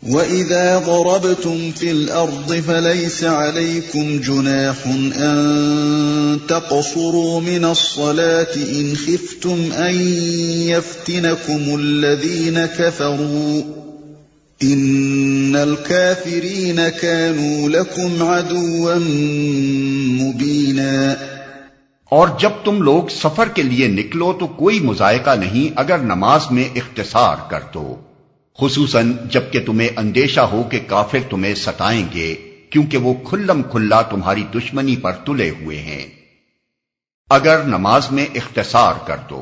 وَإِذَا ضَرَبْتُمْ فِي الْأَرْضِ فَلَيْسَ عَلَيْكُمْ جُنَاحٌ أَن تَقْصُرُوا مِنَ الصَّلَاةِ إِنْ خِفْتُمْ أَن يَفْتِنَكُمُ الَّذِينَ كَفَرُوا إِنَّ الْكَافِرِينَ كَانُوا لَكُمْ عَدُوًّا مُبِينًا۔ اور جب تم لوگ سفر کے لیے نکلو تو کوئی مضائقہ نہیں اگر نماز میں اختصار کر دو، خصوصاً جب کہ تمہیں اندیشہ ہو کہ کافر تمہیں ستائیں گے، کیونکہ وہ کھلم کھلا تمہاری دشمنی پر تلے ہوئے ہیں۔ اگر نماز میں اختصار کر دو۔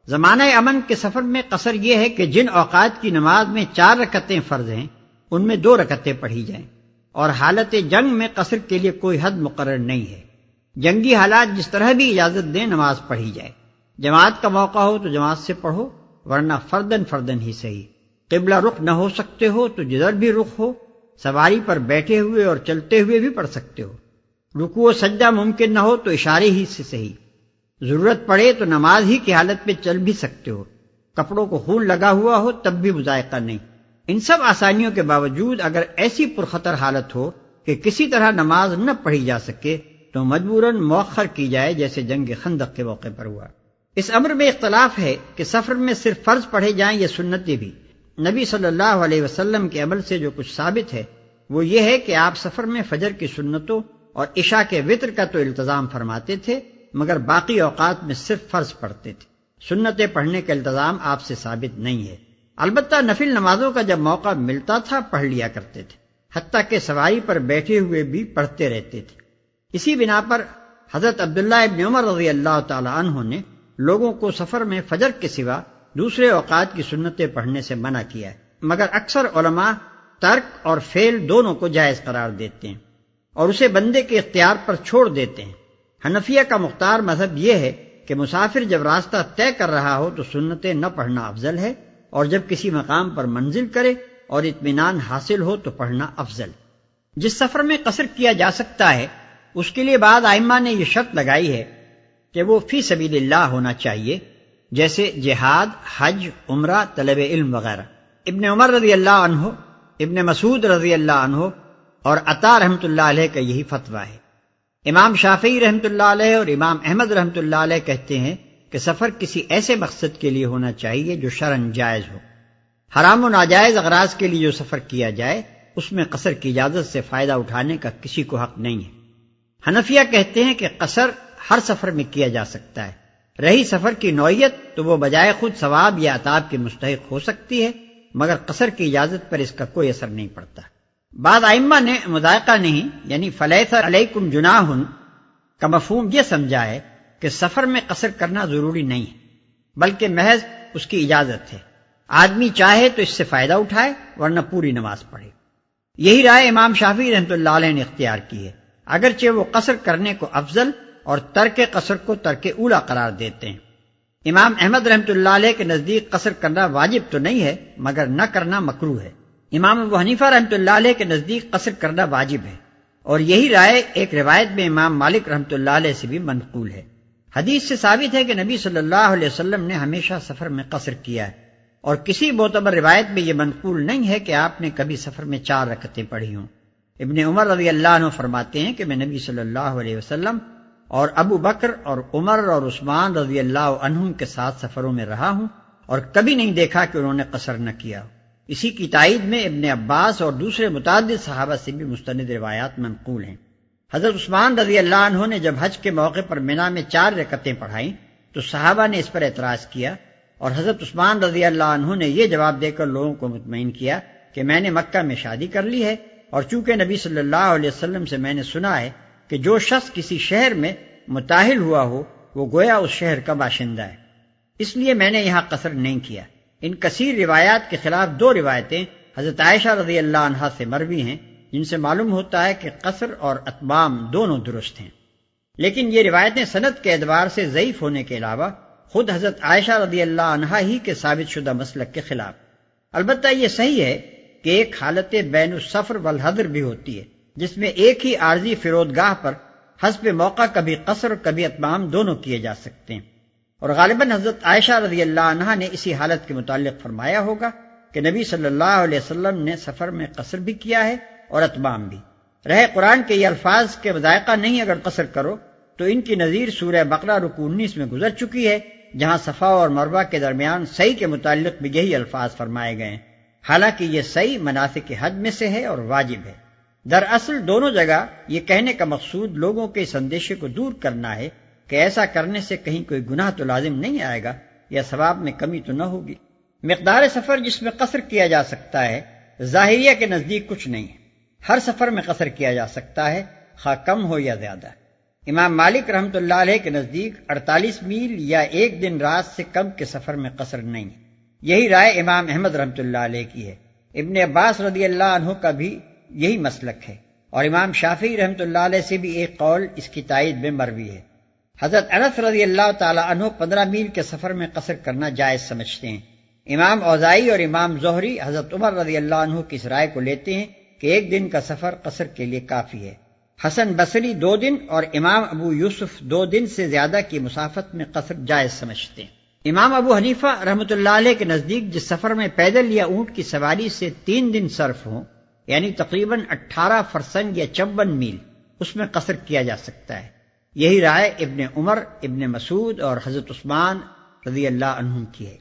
زمانہ امن کے سفر میں قصر یہ ہے کہ جن اوقات کی نماز میں 4 رکعتیں فرض ہیں ان میں 2 رکعتیں پڑھی جائیں، اور حالت جنگ میں قصر کے لیے کوئی حد مقرر نہیں ہے۔ جنگی حالات جس طرح بھی اجازت دیں نماز پڑھی جائے۔ جماعت کا موقع ہو تو جماعت سے پڑھو، ورنہ فردن ہی صحیح۔ قبلہ رخ نہ ہو سکتے ہو تو جدھر بھی رخ ہو، سواری پر بیٹھے ہوئے اور چلتے ہوئے بھی پڑھ سکتے ہو۔ رکوع و سجدہ ممکن نہ ہو تو اشارے ہی سے صحیح۔ ضرورت پڑے تو نماز ہی کی حالت میں چل بھی سکتے ہو، کپڑوں کو خون لگا ہوا ہو تب بھی مذائقہ نہیں۔ ان سب آسانیوں کے باوجود اگر ایسی پرخطر حالت ہو کہ کسی طرح نماز نہ پڑھی جا سکے تو مجبوراً مؤخر کی جائے، جیسے جنگ خندق کے موقع پر ہوا۔ اس امر میں اختلاف ہے کہ سفر میں صرف فرض پڑھے جائیں یا سنتیں بھی۔ نبی صلی اللہ علیہ وسلم کے عمل سے جو کچھ ثابت ہے وہ یہ ہے کہ آپ سفر میں فجر کی سنتوں اور عشاء کے وتر کا تو التزام فرماتے تھے، مگر باقی اوقات میں صرف فرض پڑھتے تھے۔ سنتیں پڑھنے کا التزام آپ سے ثابت نہیں ہے۔ البتہ نفل نمازوں کا جب موقع ملتا تھا پڑھ لیا کرتے تھے، حتیٰ کہ سواری پر بیٹھے ہوئے بھی پڑھتے رہتے تھے۔ اسی بنا پر حضرت عبداللہ ابن عمر رضی اللہ تعالی عنہ نے لوگوں کو سفر میں فجر کے سوا دوسرے اوقات کی سنتیں پڑھنے سے منع کیا ہے، مگر اکثر علماء ترک اور فعل دونوں کو جائز قرار دیتے ہیں اور اسے بندے کے اختیار پر چھوڑ دیتے ہیں۔ حنفیہ کا مختار مذہب یہ ہے کہ مسافر جب راستہ طے کر رہا ہو تو سنتیں نہ پڑھنا افضل ہے، اور جب کسی مقام پر منزل کرے اور اطمینان حاصل ہو تو پڑھنا افضل۔ جس سفر میں قصر کیا جا سکتا ہے اس کے لیے بعض ائمہ نے یہ شرط لگائی ہے کہ وہ فی سبیل اللہ ہونا چاہیے، جیسے جہاد، حج، عمرہ، طلب علم وغیرہ۔ ابن عمر رضی اللہ عنہ، ابن مسعود رضی اللہ عنہ اور عطا رحمۃ اللہ علیہ کا یہی فتویٰ ہے۔ امام شافعی رحمۃ اللہ علیہ اور امام احمد رحمۃ اللہ علیہ کہتے ہیں کہ سفر کسی ایسے مقصد کے لیے ہونا چاہیے جو شرعاً جائز ہو۔ حرام و ناجائز اغراض کے لیے جو سفر کیا جائے اس میں قصر کی اجازت سے فائدہ اٹھانے کا کسی کو حق نہیں ہے۔ حنفیہ کہتے ہیں کہ قصر ہر سفر میں کیا جا سکتا ہے۔ رہی سفر کی نوعیت تو وہ بجائے خود ثواب یا عطاب کی مستحق ہو سکتی ہے، مگر قصر کی اجازت پر اس کا کوئی اثر نہیں پڑتا۔ بعض ائمہ نے مضائقہ نہیں یعنی فلیس علیکم جناح کا مفہوم یہ سمجھا ہے کہ سفر میں قصر کرنا ضروری نہیں ہے، بلکہ محض اس کی اجازت ہے۔ آدمی چاہے تو اس سے فائدہ اٹھائے، ورنہ پوری نماز پڑھے۔ یہی رائے امام شافعی رحمۃ اللہ علیہ نے اختیار کی ہے، اگرچہ وہ قصر کرنے کو افضل اور ترک قصر کو ترک اولا قرار دیتے ہیں۔ امام احمد رحمۃ اللہ علیہ کے نزدیک قصر کرنا واجب تو نہیں ہے، مگر نہ کرنا مکروہ ہے۔ امام ابو حنیفہ رحمۃ اللہ علیہ کے نزدیک قصر کرنا واجب ہے، اور یہی رائے ایک روایت میں امام مالک رحمۃ اللہ علیہ سے بھی منقول ہے۔ حدیث سے ثابت ہے کہ نبی صلی اللہ علیہ وسلم نے ہمیشہ سفر میں قصر کیا ہے، اور کسی معتبر روایت میں یہ منقول نہیں ہے کہ آپ نے کبھی سفر میں 4 رکعتیں پڑھی ہوں۔ ابن عمر رضی اللہ عنہ فرماتے ہیں کہ میں نبی صلی اللہ علیہ وسلم اور ابو بکر اور عمر اور عثمان رضی اللہ عنہم کے ساتھ سفروں میں رہا ہوں اور کبھی نہیں دیکھا کہ انہوں نے قصر نہ کیا۔ اسی کی تائید میں ابن عباس اور دوسرے متعدد صحابہ سے بھی مستند روایات منقول ہیں۔ حضرت عثمان رضی اللہ عنہ نے جب حج کے موقع پر منا میں 4 رکعتیں پڑھائیں تو صحابہ نے اس پر اعتراض کیا، اور حضرت عثمان رضی اللہ عنہ نے یہ جواب دے کر لوگوں کو مطمئن کیا کہ میں نے مکہ میں شادی کر لی ہے، اور چونکہ نبی صلی اللہ علیہ وسلم سے میں نے سنا ہے کہ جو شخص کسی شہر میں متاہل ہوا ہو وہ گویا اس شہر کا باشندہ ہے، اس لیے میں نے یہاں قصر نہیں کیا۔ ان کثیر روایات کے خلاف 2 روایتیں حضرت عائشہ رضی اللہ عنہا سے مروی ہیں، جن سے معلوم ہوتا ہے کہ قصر اور اتمام دونوں درست ہیں، لیکن یہ روایتیں سند کے اعتبار سے ضعیف ہونے کے علاوہ خود حضرت عائشہ رضی اللہ عنہا ہی کے ثابت شدہ مسلک کے خلاف۔ البتہ یہ صحیح ہے کہ ایک حالت بین السفر والحضر بھی ہوتی ہے، جس میں ایک ہی عارضی فرودگاہ پر حسب موقع کبھی قصر اور کبھی اتمام دونوں کیے جا سکتے ہیں، اور غالباً حضرت عائشہ رضی اللہ عنہا نے اسی حالت کے متعلق فرمایا ہوگا کہ نبی صلی اللہ علیہ وسلم نے سفر میں قصر بھی کیا ہے اور اتمام بھی۔ رہے قرآن کے یہ الفاظ کے مذائقہ نہیں اگر قصر کرو تو ان کی نظیر سورہ بقرہ رکوع 19 میں گزر چکی ہے، جہاں صفا اور مروہ کے درمیان سعی کے متعلق بھی یہی الفاظ فرمائے گئے ہیں، حالانکہ یہ سعی مناسک حج میں سے ہے اور واجب ہے۔ دراصل دونوں جگہ یہ کہنے کا مقصود لوگوں کے اس اندیشے کو دور کرنا ہے کہ ایسا کرنے سے کہیں کوئی گناہ تو لازم نہیں آئے گا یا ثواب میں کمی تو نہ ہوگی۔ مقدار سفر جس میں قصر کیا جا سکتا ہے ظاہریہ کے نزدیک کچھ نہیں ہے، ہر سفر میں قصر کیا جا سکتا ہے، خواہ کم ہو یا زیادہ۔ امام مالک رحمۃ اللہ علیہ کے نزدیک 48 میل یا ایک دن رات سے کم کے سفر میں قصر نہیں ہے، یہی رائے امام احمد رحمۃ اللہ علیہ کی ہے۔ ابن عباس رضی اللہ عنہ کا بھی یہی مسلک ہے، اور امام شافعی رحمۃ اللہ علیہ سے بھی ایک قول اس کی تائید میں مروی ہے۔ حضرت انس رضی اللہ تعالی عنہ 15 میل کے سفر میں قصر کرنا جائز سمجھتے ہیں۔ امام اوزاعی اور امام زہری حضرت عمر رضی اللہ عنہ کی اس رائے کو لیتے ہیں کہ ایک دن کا سفر قصر کے لیے کافی ہے۔ حسن بصری 2 دن اور امام ابو یوسف 2 دن سے زیادہ کی مسافت میں قصر جائز سمجھتے ہیں۔ امام ابو حنیفہ رحمۃ اللہ علیہ کے نزدیک جس سفر میں پیدل یا اونٹ کی سواری سے 3 دن صرف ہوں، یعنی تقریباً 18 فرسنگ یا 54 میل، اس میں قصر کیا جا سکتا ہے۔ یہی رائے ابن عمر، ابن مسعود اور حضرت عثمان رضی اللہ عنہم کی ہے۔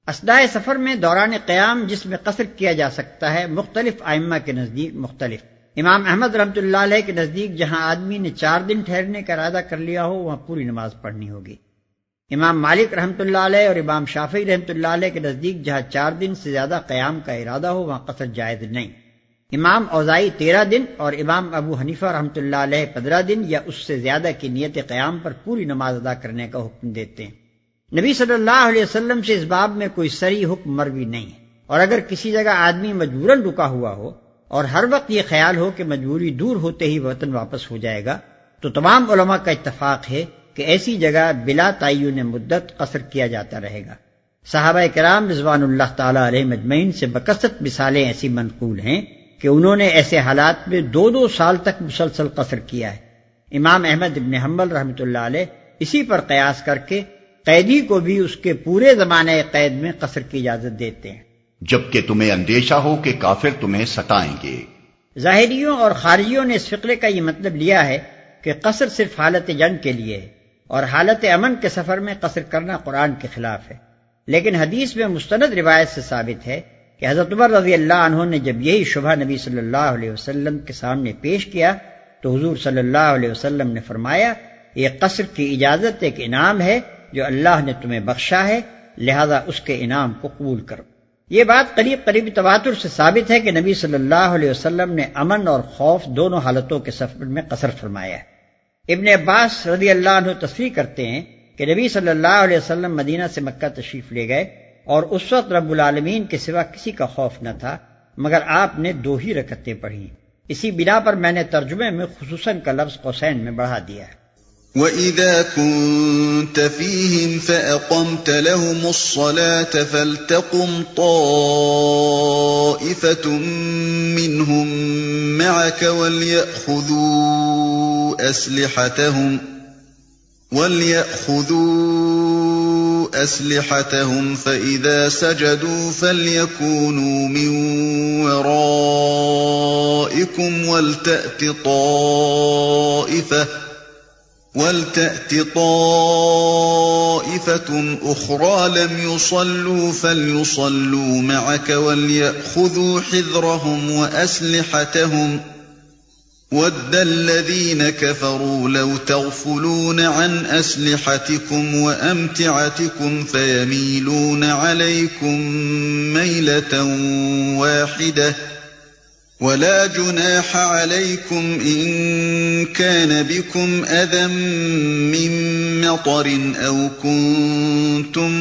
اثناء سفر میں دوران قیام جس میں قصر کیا جا سکتا ہے مختلف ائمہ کے نزدیک مختلف۔ امام احمد رحمۃ اللہ علیہ کے نزدیک جہاں آدمی نے 4 دن ٹھہرنے کا ارادہ کر لیا ہو وہاں پوری نماز پڑھنی ہوگی۔ امام مالک رحمۃ اللہ علیہ اور امام شافعی رحمۃ اللہ علیہ کے نزدیک جہاں 4 دن سے زیادہ قیام کا ارادہ ہو وہاں قصر جائز نہیں۔ امام اوزاعی 13 دن اور امام ابو حنیفہ رحمۃ اللہ علیہ 15 دن یا اس سے زیادہ کی نیت قیام پر پوری نماز ادا کرنے کا حکم دیتے ہیں۔ نبی صلی اللہ علیہ وسلم سے اس باب میں کوئی صریح حکم مروی نہیں ہے، اور اگر کسی جگہ آدمی مجبوراً رکا ہوا ہو اور ہر وقت یہ خیال ہو کہ مجبوری دور ہوتے ہی وطن واپس ہو جائے گا تو تمام علماء کا اتفاق ہے کہ ایسی جگہ بلا تعین مدت قصر کیا جاتا رہے گا۔ صحابہ کرام رضوان اللہ تعالی علیہم اجمعین سے بکثرت مثالیں ایسی منقول ہیں کہ انہوں نے ایسے حالات میں 2 سال تک مسلسل قصر کیا ہے۔ امام احمد ابن حنبل رحمۃ اللہ علیہ اسی پر قیاس کر کے قیدی کو بھی اس کے پورے زمانے قید میں قصر کی اجازت دیتے ہیں، جبکہ تمہیں اندیشہ ہو کہ کافر تمہیں ستائیں گے۔ ظاہریوں اور خارجیوں نے اس فقرے کا یہ مطلب لیا ہے کہ قصر صرف حالت جنگ کے لیے ہے، اور حالت امن کے سفر میں قصر کرنا قرآن کے خلاف ہے۔ لیکن حدیث میں مستند روایت سے ثابت ہے کہ حضرت عمر رضی اللہ عنہ نے جب یہی شبہ نبی صلی اللہ علیہ وسلم کے سامنے پیش کیا تو حضور صلی اللہ علیہ وسلم نے فرمایا، یہ قصر کی اجازت ایک انعام ہے جو اللہ نے تمہیں بخشا ہے، لہذا اس کے انعام کو قبول کرو۔ یہ بات قریب تواتر سے ثابت ہے کہ نبی صلی اللہ علیہ وسلم نے امن اور خوف دونوں حالتوں کے سفر میں قصر فرمایا ہے۔ ابن عباس رضی اللہ عنہ تصریح کرتے ہیں کہ نبی صلی اللہ علیہ وسلم مدینہ سے مکہ تشریف لے گئے اور اس وقت رب العالمین کے سوا کسی کا خوف نہ تھا، مگر آپ نے 2 ہی رکعتیں پڑھی۔ اسی بنا پر میں نے ترجمے میں خصوصاً کا لفظ قوسین میں بڑھا دیا ہے۔ وَإِذَا كُنْتَ فِيهِمْ فَأَقَمْتَ لَهُمُ الصَّلَاةَ فَلْتَقُمْ طَائِفَةٌ مِّنْهُمْ مَعَكَ وَلْيَأْخُذُوا أَسْلِحَتَهُمْ فَإِذَا سَجَدُوا فَلْيَكُونُوا مِنْ وَرَائِكُمْ وَلْتَأْتِ طَائِفَةٌ أُخْرَى لَمْ يُصَلُّوا فَلْيُصَلُّوا مَعَكَ وَلْيَأْخُذُوا حِذْرَهُمْ وَأَسْلِحَتَهُمْ وَدَّ الَّذِينَ كَفَرُوا لَوْ تَغْفُلُونَ عَنْ أَسْلِحَتِكُمْ وَأَمْتِعَتِكُمْ فَيَمِيلُونَ عَلَيْكُمْ مَيْلَةً وَاحِدَةً وَلَا جُنَاحَ عَلَيْكُمْ إِن كَانَ بِكُمْ أَذًى مِّن مَّطَرٍ أَوْ كُنتُم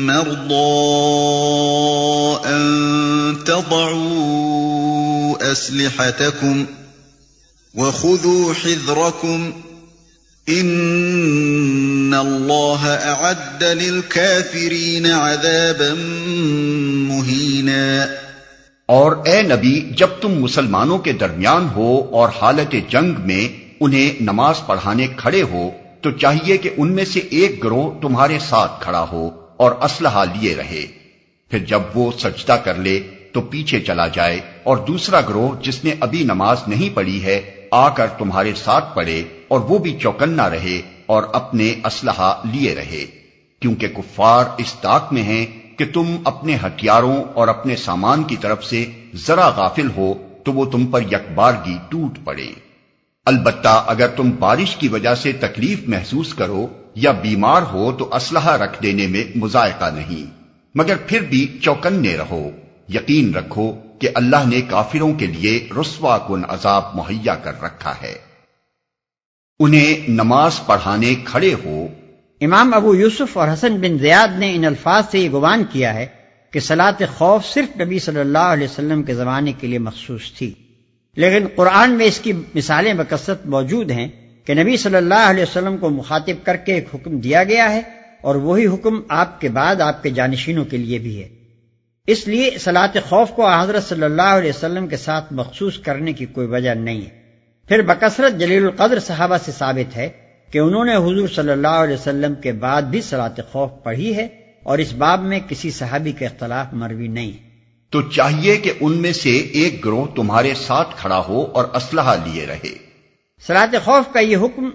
مَّرْضَىٰ أَن تَضَعُوا أَسْلِحَتَكُمْ وَخُذُوا حِذْرَكُمْ إِنَّ اللَّهَ أَعَدَّ لِلْكَافِرِينَ عَذَابًا مُّهِينًا۔ اور اے نبی، جب تم مسلمانوں کے درمیان ہو اور حالت جنگ میں انہیں نماز پڑھانے کھڑے ہو تو چاہیے کہ ان میں سے ایک گروہ تمہارے ساتھ کھڑا ہو اور اسلحہ لیے رہے، پھر جب وہ سجدہ کر لے تو پیچھے چلا جائے، اور دوسرا گروہ جس نے ابھی نماز نہیں پڑھی ہے آ کر تمہارے ساتھ پڑھے، اور وہ بھی چوکنا رہے اور اپنے اسلحہ لیے رہے، کیونکہ کفار اس طاق میں ہیں کہ تم اپنے ہتھیاروں اور اپنے سامان کی طرف سے ذرا غافل ہو تو وہ تم پر یکبارگی ٹوٹ پڑے۔ البتہ اگر تم بارش کی وجہ سے تکلیف محسوس کرو یا بیمار ہو تو اسلحہ رکھ دینے میں مذائقہ نہیں، مگر پھر بھی چوکنے رہو، یقین رکھو کہ اللہ نے کافروں کے لیے رسوا کن عذاب مہیا کر رکھا ہے۔ انہیں نماز پڑھانے کھڑے ہو۔ امام ابو یوسف اور حسن بن زیاد نے ان الفاظ سے یہ گمان کیا ہے کہ صلاۃ خوف صرف نبی صلی اللہ علیہ وسلم کے زمانے کے لیے مخصوص تھی، لیکن قرآن میں اس کی مثالیں بکثرت موجود ہیں کہ نبی صلی اللہ علیہ وسلم کو مخاطب کر کے ایک حکم دیا گیا ہے، اور وہی حکم آپ کے بعد آپ کے جانشینوں کے لیے بھی ہے۔ اس لیے صلاۃ خوف کو حضرت صلی اللہ علیہ وسلم کے ساتھ مخصوص کرنے کی کوئی وجہ نہیں ہے۔ پھر بکثرت جلیل القدر صحابہ سے ثابت ہے کہ انہوں نے حضور صلی اللہ علیہ وسلم کے بعد بھی صلاۃ خوف پڑھی ہے، اور اس باب میں کسی صحابی کا اختلاف مروی نہیں ہے۔ تو چاہیے کہ ان میں سے ایک گروہ تمہارے ساتھ کھڑا ہو اور اسلحہ لیے رہے۔ صلاۃ خوف کا یہ حکم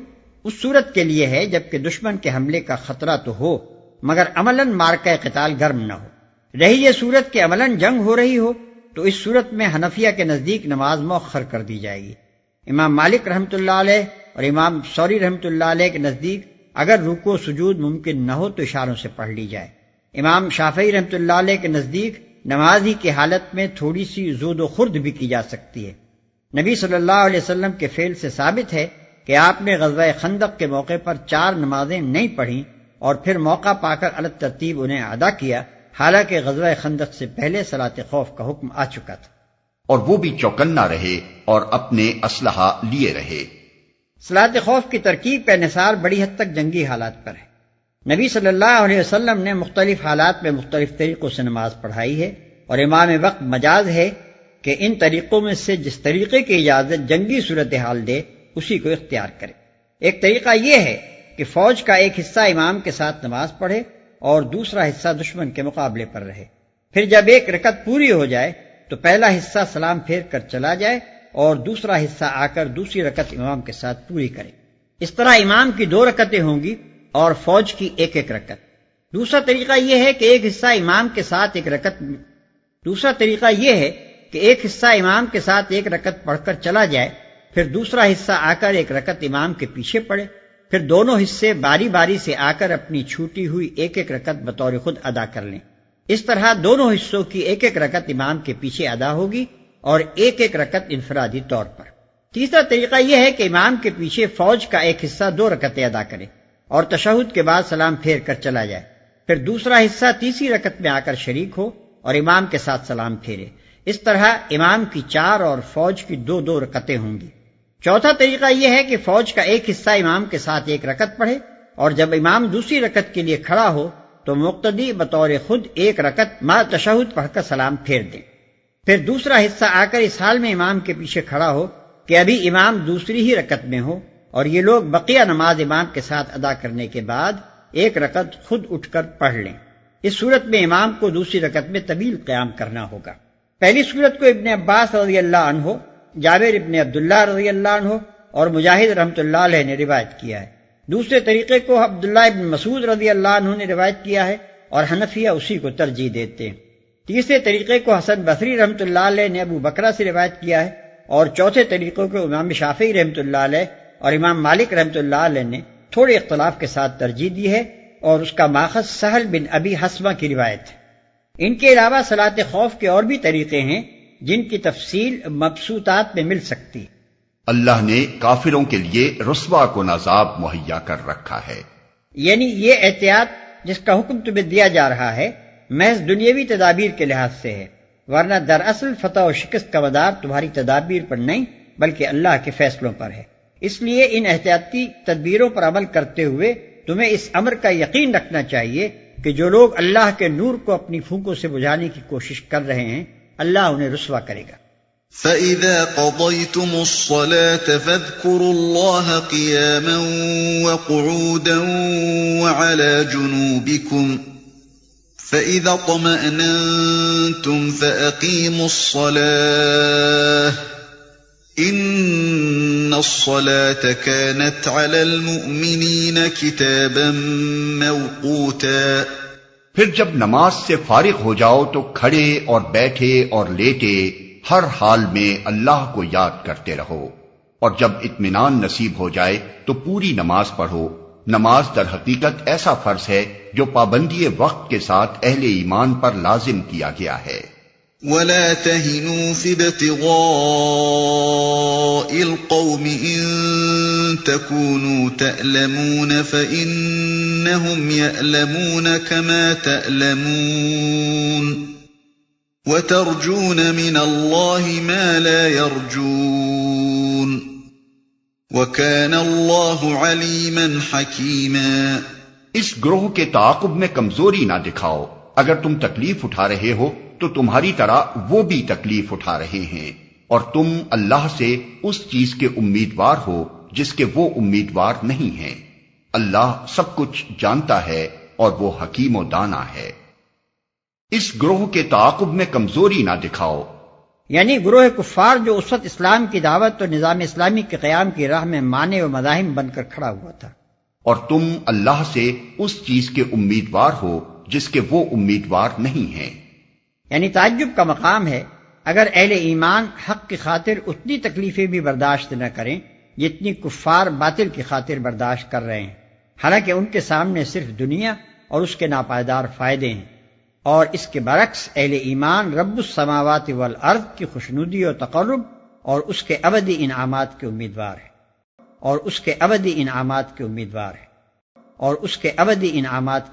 اس صورت کے لیے ہے جبکہ دشمن کے حملے کا خطرہ تو ہو مگر عملاً مارکہ قتال گرم نہ ہو۔ رہی یہ صورت کہ عملاً جنگ ہو رہی ہو تو اس صورت میں حنفیہ کے نزدیک نماز مؤخر کر دی جائے گی۔ امام مالک رحمۃ اللہ علیہ اور امام ثوری رحمۃ اللہ علیہ کے نزدیک اگر رکوع سجود ممکن نہ ہو تو اشاروں سے پڑھ لی جائے۔ امام شافعی رحمۃ اللہ علیہ کے نزدیک نماز ہی کی حالت میں تھوڑی سی زود و خرد بھی کی جا سکتی ہے۔ نبی صلی اللہ علیہ وسلم کے فعل سے ثابت ہے کہ آپ نے غزوہ خندق کے موقع پر 4 نمازیں نہیں پڑھیں اور پھر موقع پا کر الگ ترتیب انہیں ادا کیا، حالانکہ غزوہ خندق سے پہلے صلاۃ خوف کا حکم آ چکا تھا۔ اور وہ بھی چوکنا رہے اور اپنے اسلحہ لیے رہے۔ صلاۃ خوف کی ترکیب کا انحصار بڑی حد تک جنگی حالات پر ہے۔ نبی صلی اللہ علیہ وسلم نے مختلف حالات میں مختلف طریقوں سے نماز پڑھائی ہے، اور امام وقت مجاز ہے کہ ان طریقوں میں سے جس طریقے کی اجازت جنگی صورتحال دے اسی کو اختیار کرے۔ ایک طریقہ یہ ہے کہ فوج کا ایک حصہ امام کے ساتھ نماز پڑھے اور دوسرا حصہ دشمن کے مقابلے پر رہے، پھر جب ایک رکعت پوری ہو جائے تو پہلا حصہ سلام پھیر کر چلا جائے اور دوسرا حصہ آ کر دوسری رکعت امام کے ساتھ پوری کرے۔ اس طرح امام کی 2 رکعتیں ہوں گی اور فوج کی ایک رکعت۔ دوسرا طریقہ یہ ہے کہ ایک حصہ امام کے ساتھ ایک رکعت پڑھ کر چلا جائے، پھر دوسرا حصہ آ کر ایک رکعت امام کے پیچھے پڑھے، پھر دونوں حصے باری باری سے آ کر اپنی چھوٹی ہوئی ایک رکعت بطور خود ادا کر لیں۔ اس طرح دونوں حصوں کی ایک رکعت امام کے پیچھے ادا ہوگی اور ایک رکعت انفرادی طور پر۔ تیسرا طریقہ یہ ہے کہ امام کے پیچھے فوج کا ایک حصہ 2 رکعتیں ادا کرے اور تشہد کے بعد سلام پھیر کر چلا جائے، پھر دوسرا حصہ تیسری رکعت میں آ کر شریک ہو اور امام کے ساتھ سلام پھیرے۔ اس طرح امام کی 4 اور فوج کی 2 رکعتیں ہوں گی۔ چوتھا طریقہ یہ ہے کہ فوج کا ایک حصہ امام کے ساتھ ایک رکعت پڑھے اور جب امام دوسری رکعت کے لیے کھڑا ہو تو مقتدی بطور خود ایک رکعت ما تشہد پڑھ کر سلام پھیر دیں، پھر دوسرا حصہ آ کر اس حال میں امام کے پیچھے کھڑا ہو کہ ابھی امام دوسری ہی رکعت میں ہو، اور یہ لوگ بقیہ نماز امام کے ساتھ ادا کرنے کے بعد ایک رکعت خود اٹھ کر پڑھ لیں۔ اس صورت میں امام کو دوسری رکعت میں طویل قیام کرنا ہوگا۔ پہلی صورت کو ابن عباس رضی اللہ عنہ، جابر ابن عبداللہ رضی اللہ عنہ اور مجاہد رحمۃ اللہ علیہ نے روایت کیا ہے۔ دوسرے طریقے کو عبداللہ ابن مسعود رضی اللہ عنہ نے روایت کیا ہے اور حنفیہ اسی کو ترجیح دیتے ہیں۔ تیسرے طریقے کو حسن بصری رحمۃ اللہ علیہ نے ابو بکرہ سے روایت کیا ہے، اور چوتھے طریقے کو امام شافعی رحمۃ اللہ علیہ اور امام مالک رحمۃ اللہ علیہ نے تھوڑے اختلاف کے ساتھ ترجیح دی ہے، اور اس کا ماخذ سہل بن ابی حسمہ کی روایت ہے۔ ان کے علاوہ صلاۃ خوف کے اور بھی طریقے ہیں جن کی تفصیل مبسوطات میں مل سکتی۔ اللہ نے کافروں کے لیے رسوا کن عذاب مہیا کر رکھا ہے، یعنی یہ احتیاط جس کا حکم تمہیں دیا جا رہا ہے محض دنیاوی تدابیر کے لحاظ سے ہے، ورنہ دراصل فتح و شکست کا مدار تمہاری تدابیر پر نہیں بلکہ اللہ کے فیصلوں پر ہے۔ اس لیے ان احتیاطی تدبیروں پر عمل کرتے ہوئے تمہیں اس امر کا یقین رکھنا چاہیے کہ جو لوگ اللہ کے نور کو اپنی پھونکوں سے بجھانے کی کوشش کر رہے ہیں اللہ انہیں رسوا کرے گا۔ فَإِذَا قَضَيْتُمُ الصَّلَاةَ فَاذْكُرُوا اللَّهَ قِيَامًا وَقُعُودًا وَعَلَى جُنُوبِكُمْ فَإِذَا اطْمَأْنَنْتُمْ فَأَقِيمُوا الصَّلَاةَ إِنَّ الصَّلَاةَ كَانَتْ عَلَى الْمُؤْمِنِينَ كِتَابًا مَوْقُوتًا۔ پھر جب نماز سے فارغ ہو جاؤ تو کھڑے اور بیٹھے اور لیٹے ہر حال میں اللہ کو یاد کرتے رہو، اور جب اطمینان نصیب ہو جائے تو پوری نماز پڑھو۔ نماز در حقیقت ایسا فرض ہے جو پابندی وقت کے ساتھ اہل ایمان پر لازم کیا گیا ہے۔ وَلَا تَهِنُوا فِي ابْتِغَاءِ الْقَوْمِ إِن تَكُونُوا تَأْلَمُونَ فَإِنَّهُمْ يَأْلَمُونَ كَمَا تَأْلَمُونَ وَتَرْجُونَ مِنَ اللَّهِ مَا لَا يَرْجُونَ وَكَانَ اللَّهُ عَلِيمًا حَكِيمًا۔ اس گروہ کے تعاقب میں کمزوری نہ دکھاؤ، اگر تم تکلیف اٹھا رہے ہو تو تمہاری طرح وہ بھی تکلیف اٹھا رہے ہیں، اور تم اللہ سے اس چیز کے امیدوار ہو جس کے وہ امیدوار نہیں ہیں۔ اللہ سب کچھ جانتا ہے اور وہ حکیم و دانا ہے۔ اس گروہ کے تعاقب میں کمزوری نہ دکھاؤ، یعنی گروہ کفار جو اس وقت اسلام کی دعوت اور نظام اسلامی کے قیام کی راہ میں مانع و مزاحم بن کر کھڑا ہوا تھا، اور تم اللہ سے اس چیز کے امیدوار ہو جس کے وہ امیدوار نہیں ہیں۔ یعنی تعجب کا مقام ہے اگر اہل ایمان حق کی خاطر اتنی تکلیفیں بھی برداشت نہ کریں جتنی کفار باطل کی خاطر برداشت کر رہے ہیں، حالانکہ ان کے سامنے صرف دنیا اور اس کے ناپائیدار فائدے ہیں، اور اس کے برعکس اہل ایمان رب السماوات والارض کی خوشنودی و تقرب اور اس کے ابدی انعامات کے امیدوار ہے، اور اس کے ابدی انعامات